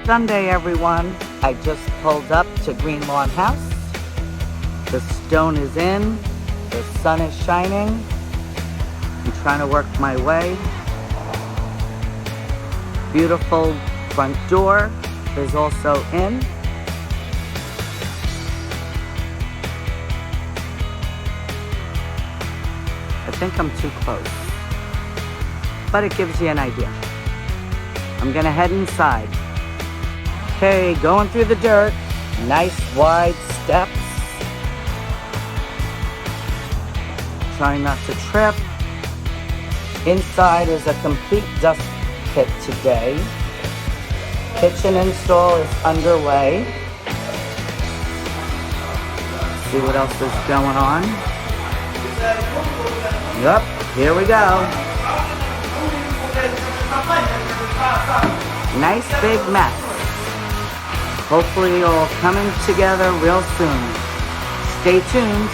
Sunday, everyone. I just pulled up to Greenlawn house. The stone is in. The sun is shining. I'm trying to work my way. Beautiful front door is also in. I think I'm too close, but it gives you an idea. I'm gonna head inside. Okay, going through the dirt. Nice wide steps. Trying not to trip. Inside is a complete dust pit today. Kitchen install is underway. See what else is going on. Yep, here we go. Nice big mess. Hopefully all coming together real soon. Stay tuned.